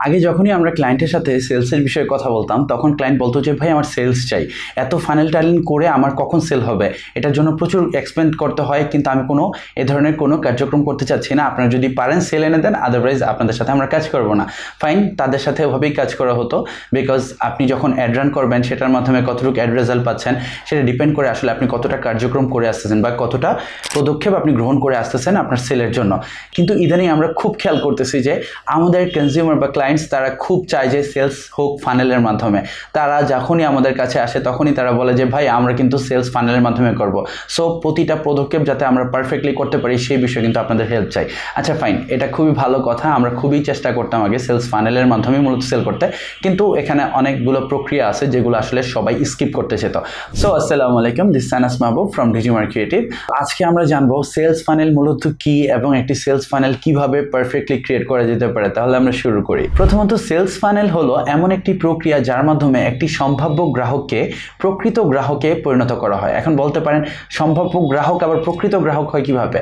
আগে যখনই আমরা ক্লায়েন্টের সাথে সেলসের বিষয়ে কথা বলতাম তখন ক্লায়েন্ট বলতো যে ভাই আমার সেলস চাই, এত ফানেল টানেল করে আমার কখন সেল হবে, এটার জন্য প্রচুর এক্সপেন্ড করতে হয়, কিন্তু আমি কোনো এ ধরনের কোনো কার্যক্রম করতে চাচ্ছি না, আপনারা যদি পারেন সেল এনে দেন, আদারওয়াইজ আপনাদের সাথে আমরা কাজ করব না। ফাইন, তাদের সাথে ওভাবেই কাজ করা হতো, বিকজ আপনি যখন অ্যাড রান করবেন সেটার মাধ্যমে কতটুকু অ্যাড রেজাল্ট পাচ্ছেন সেটা ডিপেন্ড করে আসলে আপনি কতটা কার্যক্রম করে আসতেছেন বা কতটা পদক্ষেপ আপনি গ্রহণ করে আসতেছেন আপনার সেলের জন্য। কিন্তু ইদানিং আমরা খুব খেয়াল করতেছি যে আমাদের কনজিউমার বা ক্লায়েন্টস তারা খুব চায় যে সেলস হোক ফানেলের মাধ্যমে। তারা যখনই আমাদের কাছে আসে তখনই তারা বলে যে ভাই আমরা কিন্তু সেলস ফানেলের মাধ্যমে করব, সো প্রতিটা পদক্ষেপ যাতে আমরা পারফেক্টলি করতে পারি সেই বিষয়ে কিন্তু আপনাদের হেল্প চাই। আচ্ছা ফাইন, এটা খুবই ভালো কথা, আমরা খুবই চেষ্টা করতাম আগে সেলস ফানেলের মাধ্যমে মূলত সেল করতে, কিন্তু এখানে অনেকগুলো প্রক্রিয়া আছে যেগুলো আসলে সবাই স্কিপ করতে চেত। সো আসসালামু আলাইকুম, this Sanas Mahbub from Digimar creative. আজকে আমরা জানবো সেলস ফানেল মূলত কি এবং একটি সেলস ফানেল কিভাবে পারফেক্টলি ক্রিয়েট করা যেতে পারে। তাহলে আমরা শুরু করি। প্রথমত সেলস ফানেল হলো এমন একটি প্রক্রিয়া যার মাধ্যমে একটি সম্ভাব্য গ্রাহককে প্রকৃত গ্রাহকে পরিণত করা হয়। এখন বলতে পারেন সম্ভাব্য গ্রাহক আবার প্রকৃত গ্রাহক হয় কিভাবে?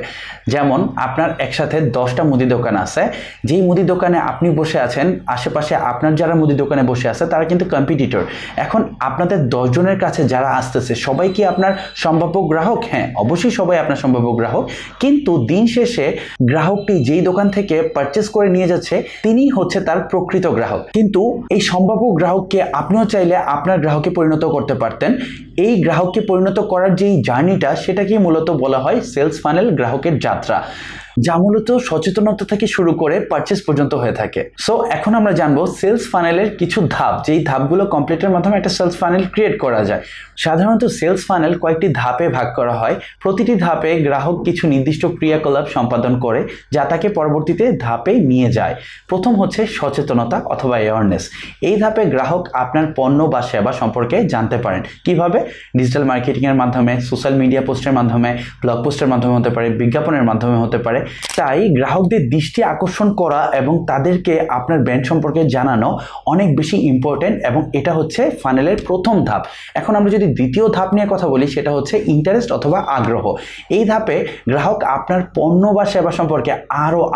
যেমন আপনার একসাথে 10টা মুদি দোকান আছে, যেই মুদি দোকানে আপনি বসে আছেন আশেপাশে আপনার যারা মুদি দোকানে বসে আছে তারা কিন্তু কম্পিটিটর। এখন আপনাদের 10 জনের কাছে যারা আসতেছে সবাই কি আপনার সম্ভাব্য গ্রাহক? হ্যাঁ, অবশ্যই সবাই আপনার সম্ভাব্য গ্রাহক, কিন্তু দিন শেষে গ্রাহকটি যেই দোকান থেকে পারচেস করে নিয়ে যাচ্ছে তিনি হচ্ছে তার প্রকৃত গ্রাহক। কিন্তু এই সম্ভাব্য গ্রাহককে আপনিও চাইলে আপনার গ্রাহকে পরিণত করতে পারতেন। এই গ্রাহককে পরিণত করার যেই জার্নিটা সেটাকে মূলত বলা হয় সেলস ফানেল, গ্রাহকের যাত্রা, যা মূলত সচেতনতা থেকে শুরু করে পারচেস পর্যন্ত হয়ে থাকে। সো এখন আমরা জানবো সেলস ফানেলের কিছু ধাপ, যেই ধাপগুলো কমপ্লিটের মাধ্যমে একটা সেলস ফানেল ক্রিয়েট করা যায়। সাধারণত সেলস ফানেল কয়েকটি ধাপে ভাগ করা হয়। প্রতিটি ধাপে গ্রাহক কিছু নির্দিষ্ট ক্রিয়াকলাপ সম্পাদন করে যা তাকে পরবর্তীতে ধাপে নিয়ে যায়। প্রথম হচ্ছে সচেতনতা অথবা অ্যাওয়ারনেস। এই ধাপে গ্রাহক আপনার পণ্য বা সেবা সম্পর্কে জানতে পারেন। কিভাবে? ডিজিটাল মার্কেটিংয়ের মাধ্যমে, সোশ্যাল মিডিয়া পোস্টের মাধ্যমে, ব্লগ পোস্টের মাধ্যমে হতে পারে, বিজ্ঞাপনের মাধ্যমে হতে পারে। তাই গ্রাহকদের দৃষ্টি আকর্ষণ করা এবং তাদেরকে আপনার ব্র্যান্ড সম্পর্কে জানানো অনেক বেশি ইম্পর্টেন্ট, এবং এটা হচ্ছে ফানেলের প্রথম ধাপ। এখন আমরা যদি দ্বিতীয় ধাপ নিয়ে কথা বলি সেটা হচ্ছে ইন্টারেস্ট অথবা আগ্রহ। এই ধাপে গ্রাহক আপনার পণ্য বা সেবা সম্পর্কে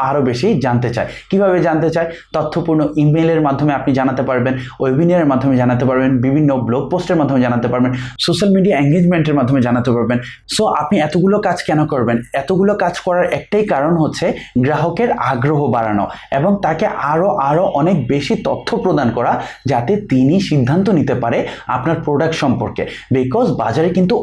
আরো বেশি জানতে চায়। কিভাবে জানতে চায়? তথ্যপূর্ণ ইমেইলের মাধ্যমে আপনি জানাতে পারবেন, ওয়েবিনারের মাধ্যমে জানাতে পারবেন, বিভিন্ন ব্লগ পোস্টের মাধ্যমে জানাতে পারবেন, সোশ্যাল মিডিয়া এঙ্গেজমেন্টের মাধ্যমে জানাতে পারবেন। সো আপনি এতগুলো কাজ কেন করবেন? এতগুলো কাজ করার একটাই কারণ হচ্ছে গ্রাহকের আগ্রহ বাড়ানো এবং তাকে আরো অনেক বেশি তথ্য প্রদান করা যাতে তিনি সিদ্ধান্ত নিতে পারে আপনার প্রোডাক্ট সম্পর্কে। বিকজ বাজারে কিন্তু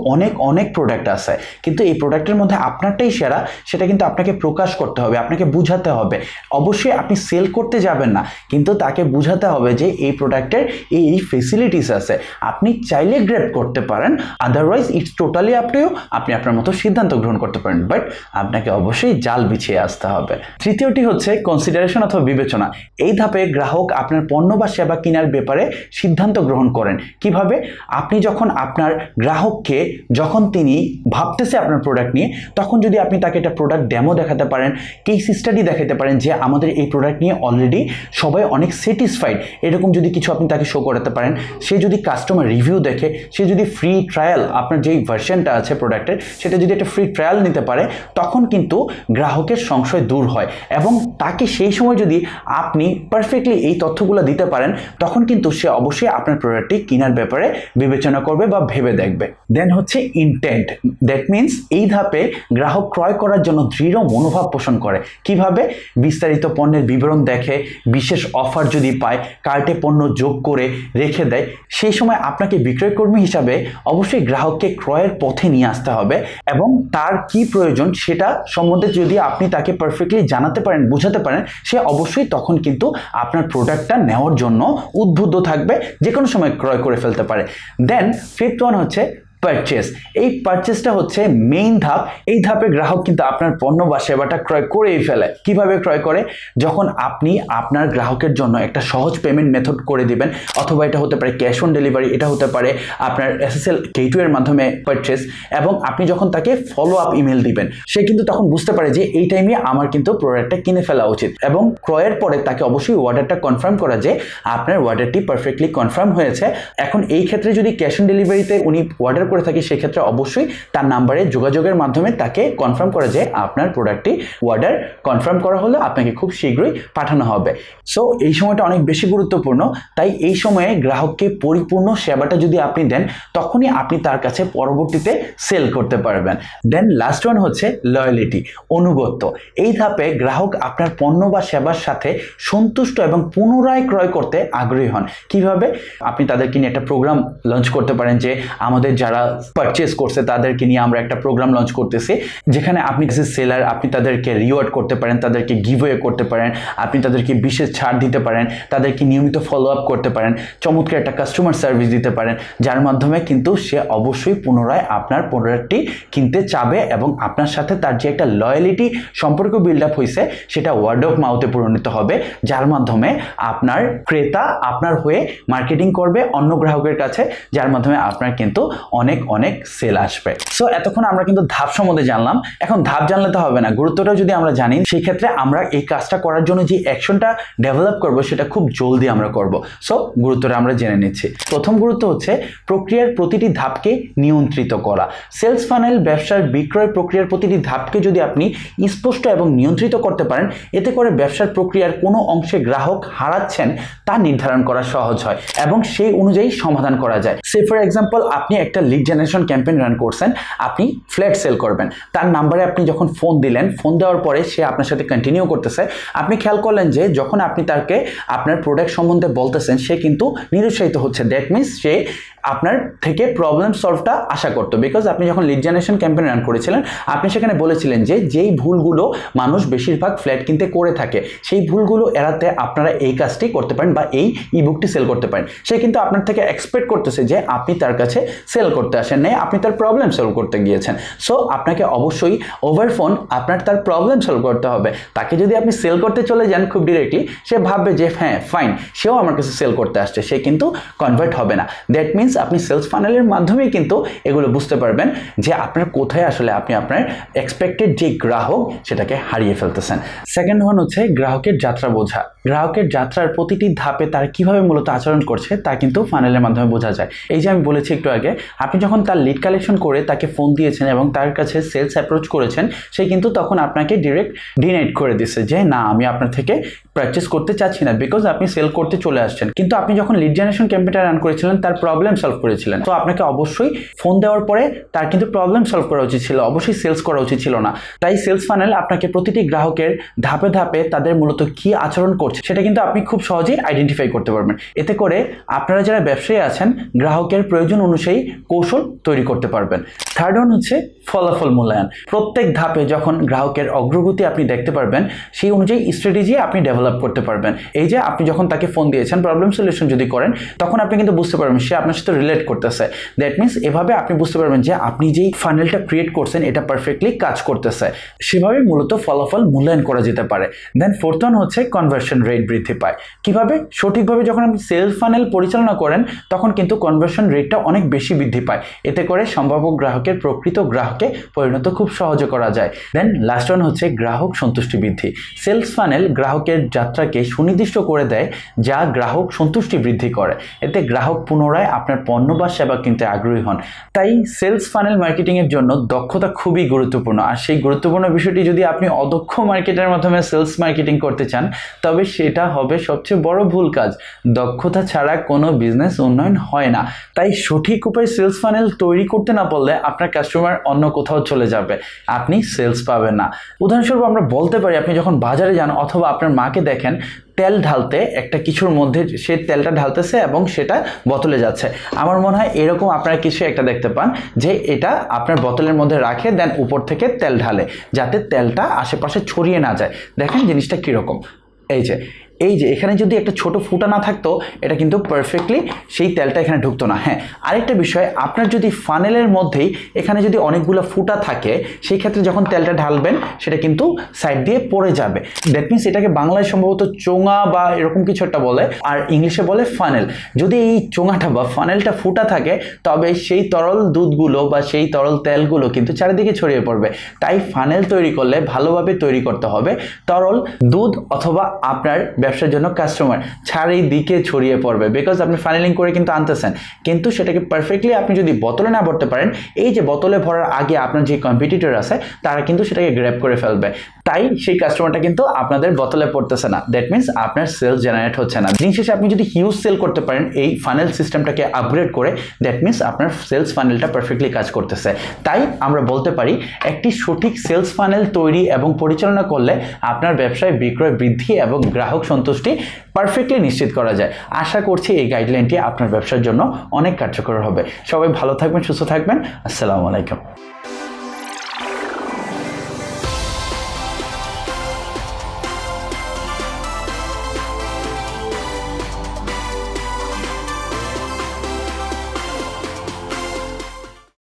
অনেক প্রোডাক্ট আছে, কিন্তু এই প্রোডাক্টের মধ্যে আপনারটাই সেরা, সেটা কিন্তু আপনাকে প্রকাশ করতে হবে, আপনাকে বুঝাতে হবে। অবশ্যই আপনি সেল করতে যাবেন না, কিন্তু তাকে বুঝাতে হবে যে এই প্রোডাক্টের এই ফেসিলিটিস আছে, আপনি চাইলে গ্রেড করতে পারেন, otherwise it's totally up to you, আপনি আপনার মতো সিদ্ধান্ত গ্রহণ করতে পারেন, বাট আপনাকে অবশ্যই জাল বিছিয়ে আসতে হবে। তৃতীয়টি হচ্ছে কনসিডারেশন অথবা বিবেচনা। এই ধাপে গ্রাহক আপনার পণ্য বা সেবা কেনার ব্যাপারে সিদ্ধান্ত গ্রহণ করেন। কিভাবে? আপনি যখন আপনার গ্রাহককে যখন তিনি ভাবতেছে আপনার প্রোডাক্ট নিয়ে, তখন যদি আপনি তাকে একটা প্রোডাক্ট ডেমো দেখাতে পারেন, কেস স্টাডি দেখাতে পারেন যে আমাদের এই প্রোডাক্ট নিয়ে অলরেডি সবাই অনেক স্যাটিসফাইড, এরকম যদি কিছু আপনি তাকে শো করাতে পারেন, সে যদি কাস্টমার রিভিউ দেখে, সে যদি ফ্রি ট্রায়াল আপনার যেই ভার্সনটা আছে প্রোডাক্টের সেটা যদি একটা ফ্রি ট্রায়াল নিতে পারে, তখন কিন্তু গ্রাহকের সংশয় দূর হয় এবং তাকে সেই সময় যদি আপনি পারফেক্টলি এই তথ্যগুলো দিতে পারেন, তখন কিন্তু সে অবশ্যই আপনার প্রোডাক্টটি কেনার ব্যাপারে বিবেচনা করবে বা ভেবে দেখবে। দেন হচ্ছে ইন্টেন্ট। দ্যাট মিনস এই ধাপে গ্রাহক ক্রয় করার জন্য দৃঢ় মনোভাব পোষণ করে। কিভাবে? বিস্তারিত পণ্যের বিবরণ দেখে, বিশেষ অফার যদি পায়, কার্টে পণ্য যোগ করে রেখে দেয়। সেই সময় আপনাকে বিক্রয়কর্মী হিসাবে অবশ্যই গ্রাহককে ক্রয়ের পথে নিয়ে আসতে হবে এবং তার কি প্রয়োজন সেটা সম্বন্ধে যদি আপনি তাকে পারফেক্টলি জানাতে পারেন, বুঝাতে পারেন, সে অবশ্যই তখন কিন্তু আপনার প্রোডাক্টটা নেওয়ার জন্য উদ্বুদ্ধ থাকবে, যে কোনো সময় ক্রয় করে ফেলতে পারে। দেন ফিফথ ওয়ান হচ্ছে পারচেস। এই পারচেসটা হচ্ছে মেইন ধাপ। এই ধাপে গ্রাহক কিন্তু আপনার পণ্য বা সেবাটা ক্রয় করেই ফেলে। কিভাবে ক্রয় করে? যখন আপনি আপনার গ্রাহকের জন্য একটা সহজ পেমেন্ট মেথড করে দিবেন, অথবা এটা হতে পারে ক্যাশ অন ডেলিভারি, এটা হতে পারে আপনার SSL গেটওয়ের মাধ্যমে পারচেস, এবং আপনি যখন তাকে ফলো আপ ইমেল দিবেন, সে কিন্তু তখন বুঝতে পারে যে এই টাইমে আমার কিন্তু প্রোডাক্টটা কিনে ফেলা উচিত, এবং ক্রয়ের পরে তাকে অবশ্যই অর্ডারটা কনফার্ম করা যে আপনার অর্ডারটি পারফেক্টলি কনফার্ম হয়েছে। এখন এই ক্ষেত্রে যদি ক্যাশ অন ডেলিভারিতে উনি অর্ডার করে থাকি সেক্ষেত্রে অবশ্যই তার নাম্বারে যোগাযোগের মাধ্যমে তাকে কনফার্ম করা যে আপনার প্রোডাক্টটি অর্ডার কনফার্ম করা হলে আপনাকে খুব শীঘ্রই পাঠানো হবে। সো এই সময়টা অনেক বেশি গুরুত্বপূর্ণ, তাই এই সময়ে গ্রাহককে পরিপূর্ণ সেবাটা যদি আপনি দেন তখনই আপনি তার কাছে পরবর্তীতে সেল করতে পারবেন। দেন লাস্ট ওয়ান হচ্ছে লয়্যালিটি, অনুগত্য। এই ধাপে গ্রাহক আপনার পণ্য বা সেবার সাথে সন্তুষ্ট এবং পুনরায় ক্রয় করতে আগ্রহী হন। কিভাবে? আপনি তাদেরকে নিয়ে একটা প্রোগ্রাম লঞ্চ করতে পারেন যে আমাদের যারা পারচেস করছে তাদেরকে নিয়ে আমরা একটা প্রোগ্রাম লঞ্চ করতেছি, যেখানে আপনি কিছু সেলার আপনি তাদেরকে রিওয়ার্ড করতে পারেন, তাদেরকে গিভওয়ে করতে পারেন, আপনি তাদেরকে বিশেষ ছাড় দিতে পারেন, তাদেরকে নিয়মিত ফলো আপ করতে পারেন, চমৎকার একটা কাস্টমার সার্ভিস দিতে পারেন, যার মাধ্যমে কিন্তু সে অবশ্যই পুনরায় আপনার প্রোডাক্টটি কিনতে চাবে এবং আপনার সাথে তার যে একটা লয়্যালিটি সম্পর্ক বিল্ড আপ হয়েছে সেটা ওয়ার্ড অফ মাউথে পরিণত হবে, যার মাধ্যমে আপনার ক্রেতা আপনার হয়ে মার্কেটিং করবে অন্য গ্রাহকের কাছে, যার মাধ্যমে আপনার কিন্তু অনেক অনেক সেল আসবে। সো এতক্ষণ আমরা কিন্তু ধাপ সম্বন্ধে জানলাম। এখন ধাপ জানলে তো হবে না, গুরুত্বটা যদি আমরা জানি সেই ক্ষেত্রে আমরা এই কাজটা করার জন্য যে অ্যাকশনটা ডেভেলপ করব সেটা খুব জলদি আমরা করব। সো গুরুত্বটা আমরা জেনে নিচ্ছি। প্রথম গুরুত্ব হচ্ছে প্রক্রিয়ার প্রতিটি ধাপকে নিয়ন্ত্রিত করা। সেলস ফানেল ব্যবসার বিক্রয় প্রক্রিয়ার প্রতিটি ধাপকে যদি আপনি স্পষ্ট এবং নিয়ন্ত্রিত করতে পারেন, এতে করে ব্যবসার প্রক্রিয়ার কোনো অংশে গ্রাহক হারাচ্ছেন তা নির্ধারণ করা সহজ হয় এবং সেই অনুযায়ী সমাধান করা যায়। সে ফর এক্সাম্পল আপনি একটা লিড জেনারেশন ক্যাম্পেইন রান করছেন, আপনি ফ্ল্যাট সেল করবেন, তার নাম্বারে আপনি যখন ফোন দিলেন, ফোন দেওয়ার পরে সে আপনার সাথে কন্টিনিউ করতেছে, আপনি খেয়াল করলেন যে যখন আপনি তাকে আপনার প্রোডাক্ট সম্বন্ধে বলতেছেন সে কিন্তু নিরুৎসাহিত হচ্ছে। দ্যাট মিনস সে আপনার থেকে প্রবলেম সলভটা আশা করতো, বিকজ আপনি যখন লিড জেনারেশন ক্যাম্পেইন রান করেছিলেন আপনি সেখানে বলেছিলেন যে যেই ভুলগুলো মানুষ বেশিরভাগ ফ্ল্যাট কিনতে করে থাকে সেই ভুলগুলো এড়াতে আপনারা এই কাজটি করতে পারেন বা এই ইবুকটি সেল করতে পারেন। সে কিন্তু আপনার থেকে এক্সপেক্ট করতেছে যে আপনি তার কাছে সেল করতে আসেন নাই, আপনি তার প্রবলেম সলভ করতে গিয়েছেন। সো আপনাকে অবশ্যই ওভার ফোন আপনার তার প্রবলেম সলভ করতে হবে। তাকে যদি আপনি সেল করতে চলে যান খুব ডিরেক্টলি, সে ভাববে যে হ্যাঁ ফাইন, সেও আমার কাছে সেল করতে আসছে, সে কিন্তু কনভার্ট হবে না। দ্যাট মিনস আপনি সেলস ফানেলের মাধ্যমেই কিন্তু এগুলো বুঝতে পারবেন যে আপনার কোথায় আসলে আপনি আপনার এক্সপেক্টেড যে গ্রাহক সেটাকে হারিয়ে ফেলতেছেন। সেকেন্ড ওয়ান হচ্ছে গ্রাহকের যাত্রা বোঝা। গ্রাহকের যাত্রার প্রতিটি ধাপে তারা কিভাবে মূলত আচরণ করছে তা কিন্তু ফানেলের মাধ্যমে বোঝা যায়। এই যে আমি বলেছি একটু আগে, আপনি যখন তার লিড কালেকশন করে তাকে ফোন দিয়েছেন এবং তার কাছে সেলস অ্যাপ্রোচ করেছেন, সে কিন্তু তখন আপনাকে ডিরেক্ট ডিনাইট করে দিচ্ছে যে না আমি আপনার থেকে পারচেস করতে চাচ্ছি না, বিকজ আপনি সেল করতে চলে আসছেন। কিন্তু আপনি যখন লিড জেনারেশন ক্যাম্পেইনটা রান করেছিলেন তার প্রবলেম সলভ করেছিলেন, তো আপনাকে অবশ্যই ফোন দেওয়ার পরে তার কিন্তু প্রবলেম সলভ করা উচিত ছিল, অবশ্যই সেলস করা উচিত ছিল না। তাই সেলস ফানেল আপনাকে প্রতিটি গ্রাহকের ধাপে ধাপে তাদের মূলত কি আচরণ করছে সেটা কিন্তু আপনি খুব সহজেই আইডেন্টিফাই করতে পারবেন। এতে করে আপনারা যারা ব্যবসায়ী আছেন গ্রাহকের প্রয়োজন অনুযায়ী কৌশল তৈরি করতে পারবেন। থার্ড ওয়ান হচ্ছে ফলাফল মূল্যায়ন। প্রত্যেক ধাপে যখন গ্রাহকের অগ্রগতি আপনি দেখতে পারবেন সেই অনুযায়ী স্ট্র্যাটেজি আপনি ডেভেলপ করতে পারবেন। এই যে আপনি যখন তাকে ফোন দিয়েছেন প্রবলেম সলিউশন যদি করেন তখন আপনি কিন্তু বুঝতে পারবেন সে আপনার সাথে রিলেট করতেছে। দ্যাট মিনস এভাবে আপনি বুঝতে পারবেন যে আপনি যেই ফানেলটা ক্রিয়েট করছেন এটা পারফেক্টলি কাজ করতেছে। সেভাবে মূলত ফলাফল মূল্যায়ন করা যেতে পারে। দেন ফোর্থ ওয়ান হচ্ছে কনভার্সন রেট বৃদ্ধি পায়। কিভাবে? সঠিকভাবে যখন আপনি সেলস ফানেল পরিচালনা করেন তখন কিন্তু কনভার্সন রেটটা অনেক বেশি বৃদ্ধি পায়। এতে করে সম্ভাব্য গ্রাহকের প্রকৃত গ্রাহকে পরিণত খুব সহজে করা যায়। দেন লাস্ট ওয়ান হচ্ছে গ্রাহক সন্তুষ্টি বৃদ্ধি। সেলস ফানেল গ্রাহকের যাত্রাকে সুনির্দিষ্ট করে দেয় যা গ্রাহক সন্তুষ্টি বৃদ্ধি করে। এতে গ্রাহক পুনরায় আপনার পণ্য বা সেবা কিনতে আগ্রহী হন। তাই সেলস ফানেল মার্কেটিং এর জন্য দক্ষতা খুবই গুরুত্বপূর্ণ। আর সেই গুরুত্বপূর্ণ বিষয়টি যদি আপনি অদক্ষ মার্কেটের মাধ্যমে সেলস মার্কেটিং করতে চান তবে সেটা হবে সবচেয়ে বড় ভুল কাজ। দক্ষতা ছাড়া কোনো বিজনেস উন্নয়ন হয় না। তাই সঠিক উপায়ে সেলস ফানেল তৈরি করতে না পারলে আপনার কাস্টমার অন্য কোথাও চলে যাবে, আপনি সেলস পাবেন না। উদাহরণস্বরূপ আমরা বলতে পারি আপনি যখন বাজারে যান অথবা আপনার মাকে দেখেন তেল ঢালতে একটা কিছুর মধ্যে সে তেলটা ঢালতেছে এবং সেটা বোতলে যাচ্ছে। আমার মনে হয় এরকম আপনারা কিছু একটা দেখতে পান যে এটা আপনার বোতলের মধ্যে রাখে দেন উপর থেকে তেল ঢালে যাতে তেলটা আশেপাশে ছড়িয়ে না যায়। দেখেন জিনিসটা কীরকম। এই যে এখানে যদি একটা ছোট ফুটা না থাকতো এটা কিন্তু পারফেক্টলি সেই তেলটা এখানে ঢুকতো না। হ্যাঁ, আরেকটা বিষয়, আপনার যদি ফানেলের মধ্যেই এখানে যদি অনেকগুলো ফুটা থাকে সেই ক্ষেত্রে যখন তেলটা ঢালবেন সেটা কিন্তু সাইড দিয়ে পড়ে যাবে। দ্যাট মিনস এটাকে বাংলায় সম্ভবত চোঙা বা এরকম কিছু একটা বলে, আর ইংলিশে বলে ফানেল। যদি এই চোঙাটা বা ফানেলটা ফুটা থাকে তবে সেই তরল দুধগুলো বা সেই তরল তেলগুলো কিন্তু চারিদিকে ছড়িয়ে পড়বে। তাই ফানেল তৈরি করলে ভালোভাবে তৈরি করতে হবে তরল দুধ অথবা আপনার ব্যবসার জন্য কাস্টমার চারিদিকে ছড়িয়ে পড়বে, বিকজ আপনি ফানেলিং করে কিন্তু আনতেছেন, কিন্তু সেটাকে পারফেক্টলি আপনি যদি বোতলে না ভরতে পারেন, এই যে বোতলে ভরার আগে আপনার যে কম্পিটিটর আছে তারা কিন্তু সেটাকে গ্র্যাব করে ফেলবে, তাই সেই কাস্টমারটা কিন্তু আপনাদের বোতলে পড়তেছে না, দ্যাট মিনস আপনার সেলস জেনারেট হচ্ছে না। দিন শেষে আপনি যদি হিউজ সেল করতে পারেন এই ফানেল সিস্টেমটাকে আপগ্রেড করে, দ্যাট মিনস আপনার সেলস ফানেলটা পারফেক্টলি কাজ করতেছে। তাই আমরা বলতে পারি একটি সঠিক সেলস ফানেল তৈরি এবং পরিচালনা করলে আপনার ব্যবসায় বিক্রয় বৃদ্ধি এবং গ্রাহক সন্তুষ্টি পারফেক্টলি নিশ্চিত করা যায়। আশা করছি এই গাইডলাইনটি আপনার ব্যবসার জন্য অনেক কার্যকর হবে। সবাই ভালো থাকবেন, সুস্থ থাকবেন। আসসালামু আলাইকুম।